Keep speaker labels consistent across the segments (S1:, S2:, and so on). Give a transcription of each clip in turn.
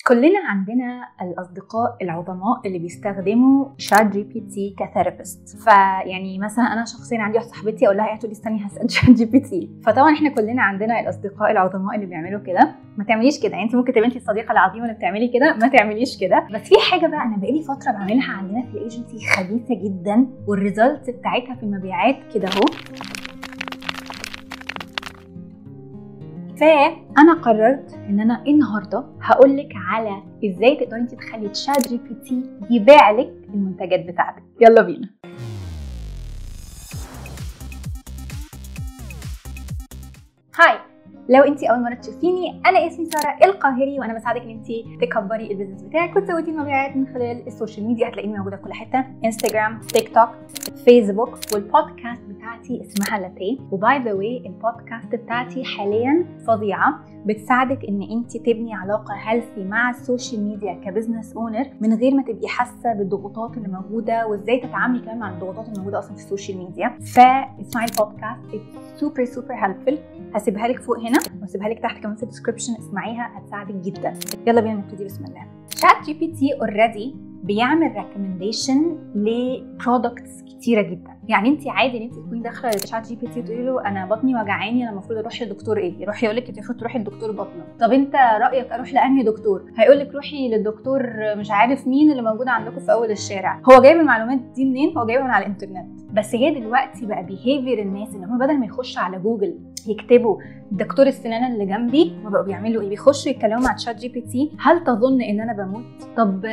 S1: كلنا عندنا الأصدقاء العظماء اللي بيستخدموا شات جي بي تي كثيرابيست. فيعني مثلا أنا شخصيا عندي واحدة صاحبتي أقول لها تقول لي استني هسأل شات جي بي تي. فطبعا احنا كلنا عندنا الأصدقاء العظماء اللي بيعملوا كده. ما تعمليش كده، انت ممكن تبقي انت الصديقة العظيمة اللي بتعملي كده، ما تعمليش كده. بس في حاجة بقى أنا بقالي فترة بعملها عندنا في الايجنسي خبيثة جدا، والريزلت بتاعتها في المبيعات كده اهو. فأنا قررت إن أنا النهاردة هقولك على إزاي تقدري انت تخلي شات جي بي تي يبيع لك المنتجات بتاعتك. يلا بينا. هاي، لو انت اول مره تشوفيني انا اسمي ساره القاهري، وانا بساعدك ان انت تكبري البيزنس بتاعك وتزودي المبيعات من خلال السوشيال ميديا. هتلاقيني موجوده في كل حته، انستغرام، تيك توك، فيسبوك. والبودكاست بتاعتي اسمها لاتيه. وباي ذا واي البودكاست بتاعتي حاليا فظيعه، بتساعدك ان انت تبني علاقه هيلثي مع السوشيال ميديا كبزنس اونر من غير ما تبقي حاسه بالضغوطات اللي موجوده، وازاي تتعاملي كمان مع الضغوطات اللي موجوده اصلا في السوشيال ميديا. فاسمعي البودكاست، سوبر هيلفل. هسيبها لك فوق هنا وهسيبها لك تحت كمان في الديسكربشن، اسمعيها هتساعدك جدا. يلا بينا نبتدي. بسم الله. شات جي بي تي اوريدي بيعمل ريكومنديشن لبرودكتس كتيره جدا. يعني انت عادي ان انت تكوني داخله للشات جي بي تي تقولي له انا بطني وجعاني، انا المفروض اروح لدكتور ايه؟ يروح يقول لك انت المفروض تروحي لدكتور بطنه. طب انت رايك اروح لانهي دكتور؟ هيقول لك روحي للدكتور مش عارف مين اللي موجود عندكم في اول الشارع. هو جايب المعلومات دي منين؟ هو جايبها من على الانترنت. بس هي دلوقتي بقى بيهيفير الناس ان هم بدل ما يخشوا على جوجل يكتبوا دكتور السنان اللي جنبي، ما بقوا بيعملوا ايه؟ بيخشوا يتكلموا مع تشات جي بي تي. هل تظن ان انا بموت؟ طب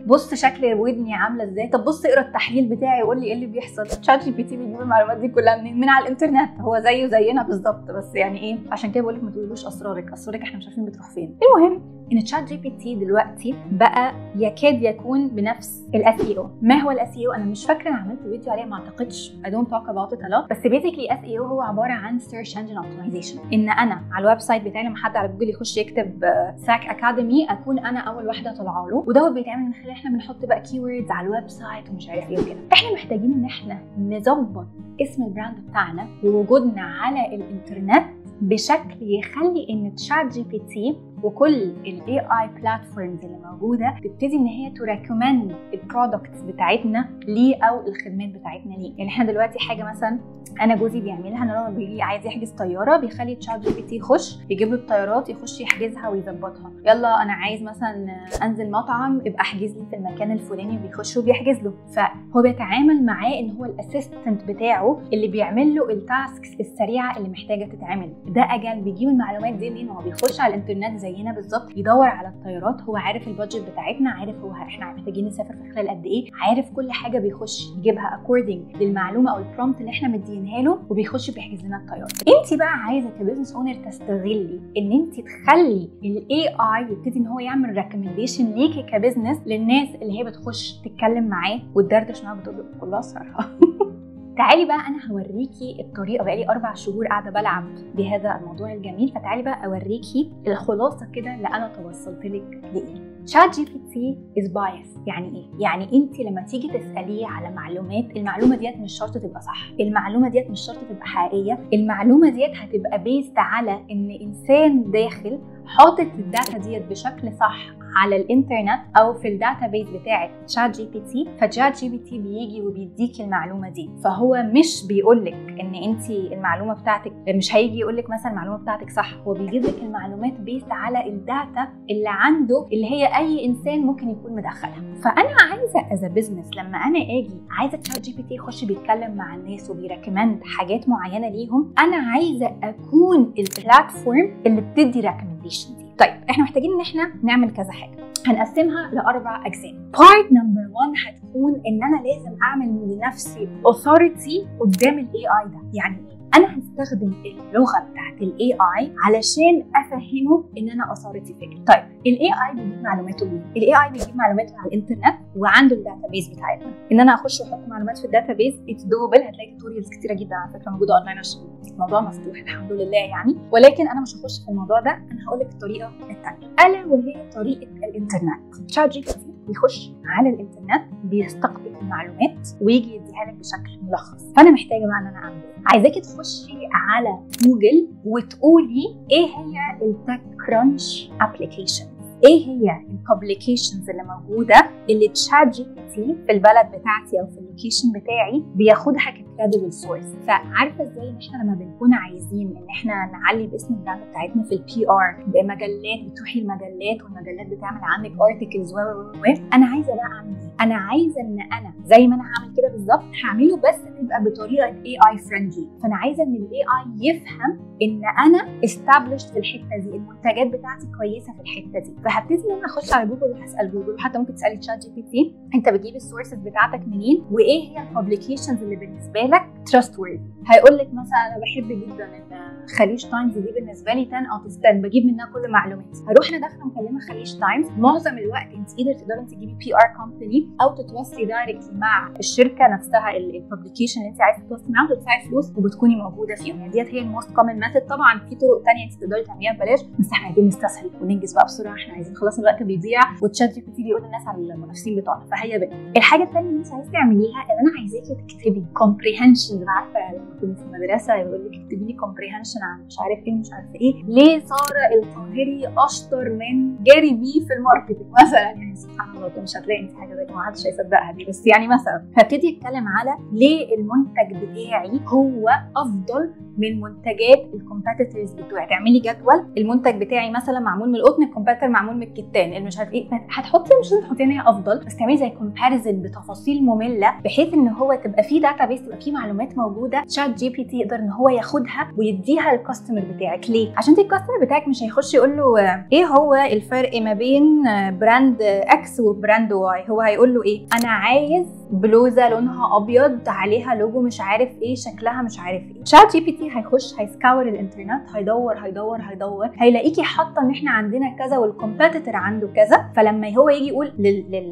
S1: بص شكل ودني عامله ازاي؟ طب بص اقرا التحليل بتاعي وقول لي ايه اللي بيحصل. تشات جي بي تي بيجيب المعلومات دي كلها منين؟ من على الانترنت. هو زيه زينا بالظبط، بس يعني ايه؟ عشان كده بقول لك ما تقولوش اسرارك احنا مش عارفين بتروح فين. المهم ان تشات جي بي تي دلوقتي بقى يكاد يكون بنفس الاس اي او. ما هو الاس اي او؟ انا مش فاكره انا عملت فيديو عليه، ما اعتقدش. I don't talk about it a lot. بس بيزيكلي اس اي او هو عباره عن search engine optimization. ان انا على الويب سايت بتاعي لما حد على جوجل يخش يكتب ساك اكاديمي اكون انا اول واحده طالعه له. وده بيتعمل من خلال احنا بنحط بقى كيوردز على الويب سايت ومش عارف ايه وكده. احنا محتاجين ان احنا نظبط اسم البراند بتاعنا ووجودنا على الانترنت بشكل يخلي ان تشات جي بي تي وكل الاي اي بلاتفورمز اللي موجوده تبتدي ان هي تريكومند البرودكتس بتاعتنا ليه او الخدمات بتاعتنا ليه. يعني احنا دلوقتي حاجه مثلا انا جوزي بيعملها، ان لما بيجي عايز يحجز طياره بيخلي تشات جي بي تي يخش يجيب له الطيارات، يخش يحجزها ويظبطها. يلا انا عايز مثلا انزل مطعم، ابقى احجز لي في المكان الفلاني، وبيخش وبيحجز له. فهو بيتعامل معاه ان هو الاسيستنت بتاعه اللي بيعمل له التاسكس السريعه اللي محتاجه تتعمل. ده اجل بيجيب المعلومات دي منين؟ هو بيخش على الانترنت زينا بالظبط، يدور على الطيارات. هو عارف البادجت بتاعتنا، عارف هو احنا محتاجين نسافر في خلال قد ايه، عارف كل حاجه، بيخش يجيبها اكوردنج للمعلومه او البرومبت اللي احنا مدينها له، وبيخش بيحجز لنا الطياره. انت بقى عايزه كبزنس اونر تستغلي ان انت تخلي الاي اي يبتدي ان هو يعمل ريكومنديشن ليكي كبزنس للناس اللي هي بتخش تتكلم معاه وتدردش معاه بتقول له كلها صراحه. تعالي بقى انا هوريكي الطريقه. بقالي 4 شهور قاعده بلعب بهذا الموضوع الجميل، فتعالي بقى اوريكي الخلاصه كده اللي انا توصلت لك لايه. شات جي بي تي از بايس. يعني ايه؟ يعني انت لما تيجي تساليه على معلومات، المعلومه ديت مش شرط تبقى صح، المعلومه ديت مش شرط تبقى حقيقيه، المعلومه ديت هتبقى بيست على ان انسان داخل حاطط الداتا ديت بشكل صح على الانترنت او في الداتابيس بتاعه شات جي بي تي. فشات جي بي تي بيجي وبيديكي المعلومه دي. فهو مش بيقولك ان انت المعلومه بتاعتك، مش هيجي يقولك مثلا المعلومه بتاعتك صح، هو بيجيب لك المعلومات بيست على الداتا اللي عنده، اللي هي اي انسان ممكن يكون مدخلها. فانا عايزه از بزنس لما انا اجي عايزه شات جي بي تي يخش بيتكلم مع الناس وبيريكومند حاجات معينه ليهم، انا عايزه اكون البلاتفورم اللي بتدي ريكومنديشن دي. طيب احنا محتاجين ان احنا نعمل كذا حاجه، هنقسمها ل4 اجزاء. بارت نمبر 1 هتكون ان انا لازم اعمل لنفسي اوثوريتي قدام الاي اي ده. يعني ايه؟ انا هستخدم اللغه بتاعت الاي اي علشان افهمه ان انا اوثوريتي فيجر. طيب الاي اي بيجيب معلوماته منين؟ الاي اي بيجيب معلوماته على الانترنت وعنده الداتابيس بتاعتنا. ان انا اخش واحط معلومات في الداتابيس اتس دوبل. هتلاقي توتوريالز كتيره جدا على فكره موجوده اونلاين عشان الموضوع مفتوح الحمد لله يعني. ولكن انا مش هخش في الموضوع ده، انا هقول لك الطريقه الثانيه الا وهي طريقه الانترنت. شات جي بي تي بيخش على الانترنت بيستقطب المعلومات ويجي يديها لك بشكل ملخص. فانا محتاجه بقى ان انا اعمل ايه؟ عايزاكي تخشي على جوجل وتقولي ايه هي التك كرانش ابلكيشن. ايه هي الببليكيشنز اللي موجوده اللي تشات جي بي تي في البلد بتاعتي او في اللوكيشن بتاعي بياخدها ككريديبل سورس. فعارفه ازاي ان احنا لما بنكون عايزين ان احنا نعلي باسم البراند بتاعتنا في البي ار بمجلات، بتروحي المجلات والمجلات بتعمل عنك ارتكلز انا عايزه بقى اعمل ايه؟ انا عايزه ان انا زي ما انا هعمل كده بالظبط هعمله بس تبقى بطريقه اي اي فريندلي. فانا عايزه ان الاي اي يفهم ان انا استابلشت في الحته دي، المنتجات بتاعتي كويسه في الحته دي. فهبتدي ان انا اخش على جوجل وهسال جوجل، وحتى ممكن تسالي تشات جي بي تي انت بتجيب السورسز بتاعتك منين وايه هي الببليكيشنز اللي بالنسبه لك تراست وورثي. هيقول لك مثلا انا بحب جدا ان خليج تايمز دي بالنسبه لي 10 اوت اوف 10 بجيب منها كل المعلومات. هروح انا داخله مكلمه خليج تايمز، معظم الوقت انت تقدري تجيبي بي ار كومباني او تتواصلي دايركتلي مع الشركه نفسها الببليكيشن اللي انت عايزه تتواصلي معاها وتدفعي فلوس وبتكوني موجوده فيهم. يعني ديت هي الموست كومن ميثود. طبعا في طرق ثانيه انت تقدري تعمليها ببلاش، بس احنا عايزين نستسهل وننجز بقى بسرعه، احنا عايزين خلاص الوقت بيضيع وتشات جي بي تي بيقول للناس على المنافسين بتوعنا. فهي بقى الحاجه الثانيه اللي انت عايزه تعمليها ان انا عايزاكي تكتبي كومبريهنشن. عارفه لما كنا في المدرسه يقول لك اكتبي لي كومبريهنشن عن مش عارف ايه مش عارفه ايه، ليه ساره القاهري اشطر من جاري في الماركتنج مثلا. يعني سبحان الله مش هتلاقي انت حاجه زي كده، ما حدش هيصدقها دي، بس يعني مثلا هبتدي اتكلم على ليه المنتج بتاعي هو افضل من منتجات الكومبيتيتورز بتوعي. تعملي جدول المنتج بتاعي مثلا معمول من القطن، الكومبيتيتور معمول من الكتان، اللي مش عارف ايه، هتحطي مش لازم تحطي ان هي افضل، بس تعملي زي كومباريزن بتفاصيل ممله بحيث ان هو تبقى في داتا بيس، تبقى في معلومات موجوده تشات جي بي تي يقدر ان هو ياخدها ويديها للكاستمر بتاعك. ليه؟ عشان الكاستمر بتاعك مش هيخش يقول له ايه هو الفرق ما بين براند اكس وبراند واي، هو هيقول له ايه؟ انا عايز بلوزه لونها ابيض عليها لوجو مش عارف ايه شكلها مش عارف ايه. شات جي بي تي هيخش هيسكاور الانترنت، هيدور هيلاقيكي حاطه ان احنا عندنا كذا والكومبيتيتور عنده كذا. فلما هو يجي يقول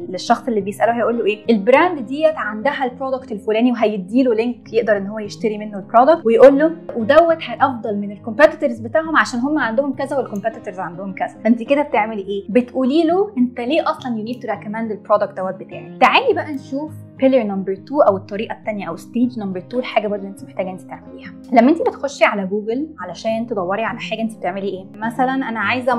S1: للشخص اللي بيساله هيقول له ايه؟ البراند ديت عندها البرودكت الفلاني، وهيدي له لينك يقدر ان هو يشتري منه البرودكت ويقول له ودوت افضل من الكومبيتيتورز بتاعهم عشان هم عندهم كذا والكومبيتيتورز عندهم كذا. فانت كده بتعملي ايه؟ بتقولي له انت ليه اصلا يو نيد تو ريكومند البرودكت دوت بتاعي. تعالي بقى نشوف pillar number 2 او الطريقه الثانيه او stage number 2، الحاجه برضه انت محتاجه انت تعمليها. لما انت بتخشي على جوجل علشان تدوري على حاجه انت بتعملي ايه؟ مثلا انا عايزه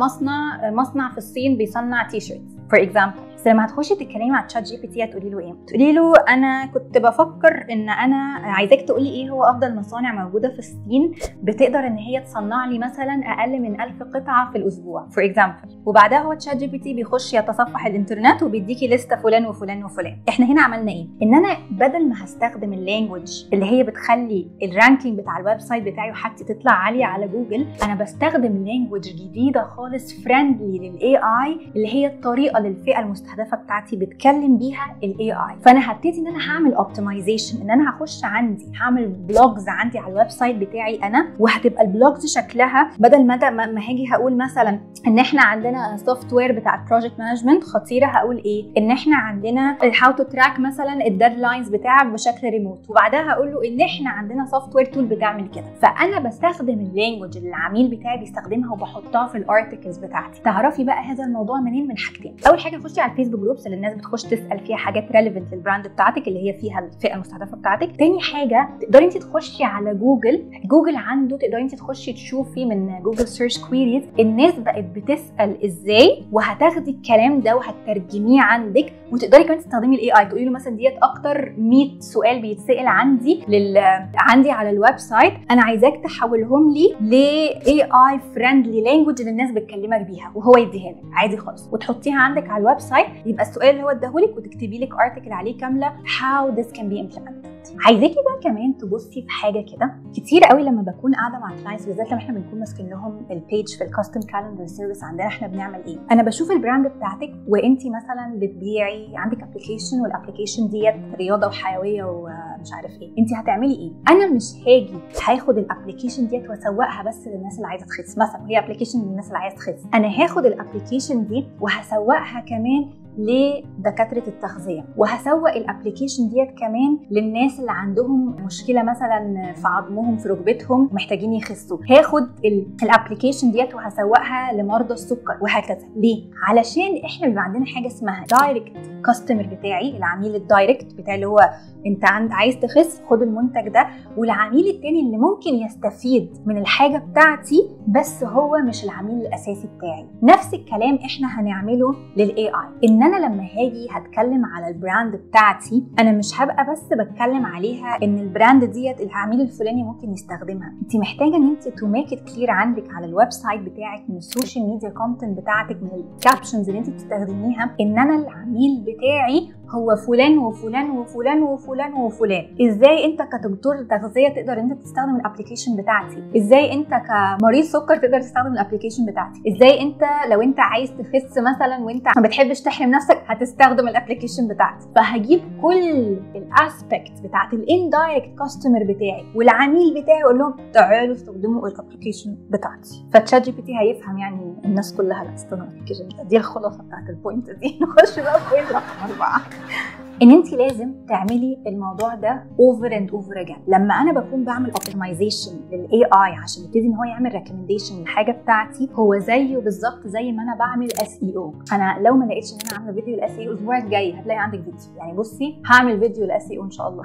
S1: مصنع في الصين بيصنع تي شيرتس فور اكزامبل. بس لما هتخشي تتكلمي مع تشات جي بي تي هتقولي له ايه؟ تقولي له انا كنت بفكر ان انا عايزاك تقولي ايه هو افضل مصانع موجوده في الصين بتقدر ان هي تصنع لي مثلا اقل من 1000 قطعه في الاسبوع فور اكزامبل. وبعدها هو تشات جي بي تي بيخش يتصفح الانترنت وبيديكي لسته فلان وفلان وفلان. احنا هنا عملنا ايه؟ ان انا بدل ما هستخدم اللانجوج اللي هي بتخلي الرانكينج بتاع الويب سايت بتاعي وحاجتي تطلع عاليه على جوجل، انا بستخدم لانجوج جديده خالص فريندلي للاي اي، اللي هي الطريقه للفئه المستهدفه بتاعتي بتكلم بيها الاي اي. فانا هبتدي ان انا هعمل اوبتمايزيشن، ان انا هخش هعمل بلوجز عندي على الويب سايت بتاعي انا، وهتبقى البلوجز شكلها بدل ما هاجي هقول مثلا ان احنا عندنا سوفت وير بتاع بروجكت مانجمنت خطيره، هقول ايه؟ ان احنا عندنا هاو تو تراك مثلا الديدلاينز بتاعك بشكل ريموت، وبعدها هقول له ان احنا عندنا سوفت وير تول بتعمل كده. فانا بستخدم اللانجوج اللي العميل بتاعي بيستخدمها وبحطها في الارتكلز بتاعتي. تعرفي بقى هذا الموضوع منين؟ من حاجتين. اول حاجه خشي على الفيسبوك جروبس اللي الناس بتخش تسال فيها حاجات ريليفنت للبراند بتاعتك اللي هي فيها الفئه المستهدفه بتاعتك. تاني حاجه تقدري انت تخشي على جوجل عنده تقدري انت تخشي تشوفي من جوجل سيرش كويريز الناس بقت بتسال ازاي، وهتاخدي الكلام ده وهتترجميه عندك، وتقدري كمان تستخدمي الاي اي تقولي له مثلا ديت اكتر 100 سؤال بيتسال عندي على الويب سايت، انا عايزاك تحولهم لي لاي اي فريندلي لانجوج اللي الناس بتكلمك بيها، وهو يديها لك عادي خالص وتحطيها عندك على الويب سايت. يبقى السؤال اللي هو اداهولك وتكتبي لك ارتكل عليه كامله how this can be implemented. عايزاكي بقى كمان تبصي في حاجه كده كتير قوي لما بكون قاعده مع كلاينتس، بالذات لما احنا بنكون ماسكين لهم البيج في الكاستم كالندر سيرفيس عندنا، احنا بنعمل ايه؟ انا بشوف البراند بتاعتك وانت مثلا بتبيعي عندك ابلكيشن، والابلكيشن ديت رياضه وحيويه ومش عارف ايه، انت هتعملي ايه؟ انا مش هاخد الابلكيشن ديت واسوقها بس للناس اللي عايزه تخس مثلا، وهي ابلكيشن للناس اللي عايزه تخس، انا هاخد الابلكيشن دي وهسوقها كمان لدكاتره التغذيه، وهسوق الابلكيشن ديت كمان للناس اللي عندهم مشكله مثلا في عظمهم في ركبتهم محتاجين يخسوا، هاخد الابلكيشن ديت وهسوقها لمرضى السكر وهكذا. ليه؟ علشان احنا بيبقى عندنا حاجه اسمها دايركت كاستمر بتاعي، العميل الدايركت بتاعي اللي هو انت عايز تخس، خد المنتج ده. والعميل التاني اللي ممكن يستفيد من الحاجه بتاعتي بس هو مش العميل الاساسي بتاعي. نفس الكلام احنا هنعمله للاي اي، ان انا لما هاجي هتكلم على البراند بتاعتي انا مش هبقى بس بتكلم عليها ان البراند ديت العميل الفلاني ممكن يستخدمها. انت محتاجه ان انت تو ميك ات كلير عندك على الويب سايت بتاعك، من السوشيال ميديا كونتنت بتاعتك، من الكابشنز اللي انت بتستخدميها، ان انا العميل بتاعي هو فلان وفلان وفلان وفلان وفلان. ازاي انت كدكتور تغذيه تقدر انت تستخدم الابلكيشن بتاعتي؟ ازاي انت كمريض سكر تقدر تستخدم الابلكيشن بتاعتي؟ ازاي انت لو انت عايز تخس مثلا وانت ما بتحبش تحرم نفسك هتستخدم الابلكيشن بتاعتي؟ فهجيب كل الاسبكت بتاعت الاندايركت كاستمر بتاعي والعميل بتاعي اقول لهم تعالوا استخدموا الابلكيشن بتاعتي. فChat GPT هيفهم يعني الناس كلها لا تستخدم الابلكيشن. دي الخلاصه بتاعت البوينت دي. نخش بقى في بوينت رقم 4، ان انت لازم تعملي الموضوع ده اوفر اند اوفر اجين. لما انا بكون بعمل اوبتمايزيشن للاي اي عشان يبتدي ان هو يعمل ريكومنديشن للحاجه بتاعتي، هو زيه بالظبط زي ما انا بعمل اس اي او. انا لو ما لقيتش ان انا عامله فيديو للاس اي او الاسبوع الجاي هتلاقي عندك فيديو. يعني بصي هعمل فيديو للاس اي او ان شاء الله.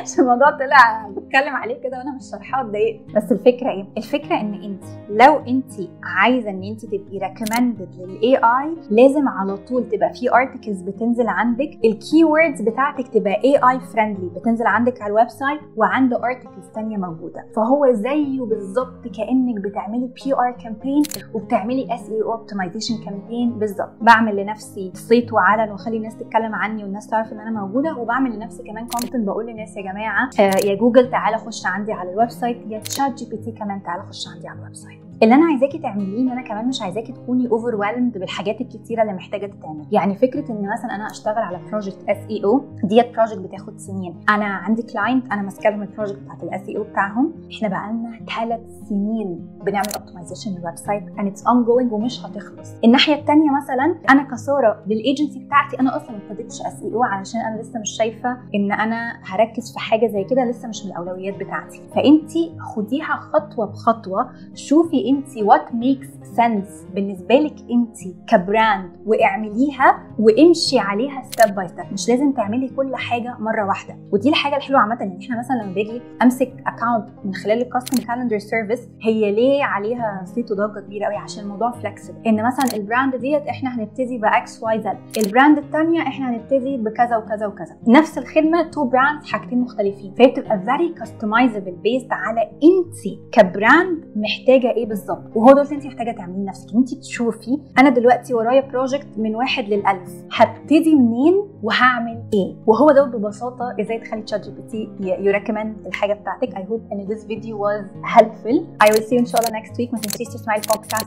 S1: عشان الموضوع طلع بتكلم عليه كده وانا مش شارحاه اتضايقت. بس الفكره ايه؟ الفكره ان انت لو انت عايزه ان انت تبقي ريكومندد للاي اي لازم على طول تبقى في ارتكلز بتنزل عندك، الكي ووردز بتاعتك تبقى اي اي فريندلي بتنزل عندك على الويب سايت، وعنده ارتكلز ثانيه موجوده. فهو زيه بالظبط كانك بتعملي بي ار كامبين وبتعملي اس اي او اوبتمايزيشن كامبين بالظبط. بعمل لنفسي صيت وعلن واخلي الناس تتكلم عني والناس تعرف ان انا موجوده، وبعمل لنفسي كمان كونتنت بقول للناس يا جماعه يا جوجل تعالى خش عندي على الويب سايت، يا تشات جي بي تي كمان تعالى خش عندي على الويب سايت. اللي انا عايزاكي تعمليه ان انا كمان مش عايزاكي تكوني اوفرويلمد بالحاجات الكتيره اللي محتاجه تتعمل. يعني فكره ان مثلا انا اشتغل على بروجكت اس اي او ديت بروجكت بتاخد سنين. انا عندي كلاينت انا ماسكه لهم البروجكت بتاعت الاس اي او بتاعهم، احنا بقالنا 3 سنين بنعمل اوبتمايزيشن للويب سايت and it's ongoing ومش هتخلص. الناحيه الثانيه مثلا انا كساره للايجنسي بتاعتي انا اصلا ما ابتديتش اس اي او علشان انا لسه مش شايفه ان انا هركز في حاجه زي كده، لسه مش من الاولويات بتاعتي. فانتي خديها خطوه بخطوه، شوفي انتي what makes sense بالنسبه لك انتي كبراند واعمليها وامشي عليها ستيب باي ستيب. مش لازم تعملي كل حاجه مره واحده. ودي الحاجه الحلوه عامه ان احنا مثلا لما باجي امسك اكونت من خلال الكاستم كالندر سيرفيس، هي ليه عليها صيت وضجه كبيره قوي؟ عشان الموضوع فلكسبل. ان مثلا البراند ديت احنا هنبتدي باكس واي زد، البراند الثانيه احنا هنبتدي بكذا وكذا وكذا. نفس الخدمه تو براندز حاجتين مختلفين، فهي بتبقى فيري كاستمايزبل بيست على انتي كبراند محتاجه ايه بالظبط. وهو ده اللي انت محتاجه تعمليه لنفسك، انت تشوفي انا دلوقتي ورايا بروجكت من 1 ل1000 هبتدي منين وهعمل ايه. وهو ده ببساطه ازاي تخلي تشات جي بي تي يريكومند الحاجه بتاعتك. I hope ان this video was helpful. I will see you ان شاء الله next week. ما تنسيش تسمعي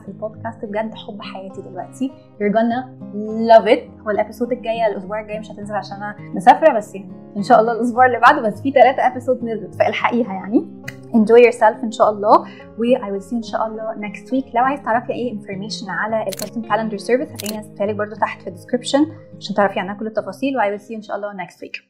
S1: البودكاست بجد حب حياتي دلوقتي. You're gonna love it. هو الابيسود الجايه الاسبوع الجاي مش هتنزل عشان انا مسافره، بس يعني ان شاء الله الاسبوع اللي بعده بس في 3 ابيسود نزلت فالحقيها يعني. enjoy yourself ان شاء الله، و I will see you ان شاء الله next week. لو عايز تعرفي اي information على الكاستم كالندر سيرفيس هتلاقيني نزلتها لك برده تحت في الديسكربشن عشان تعرفي عنها كل التفاصيل. و I will see you ان شاء الله next week.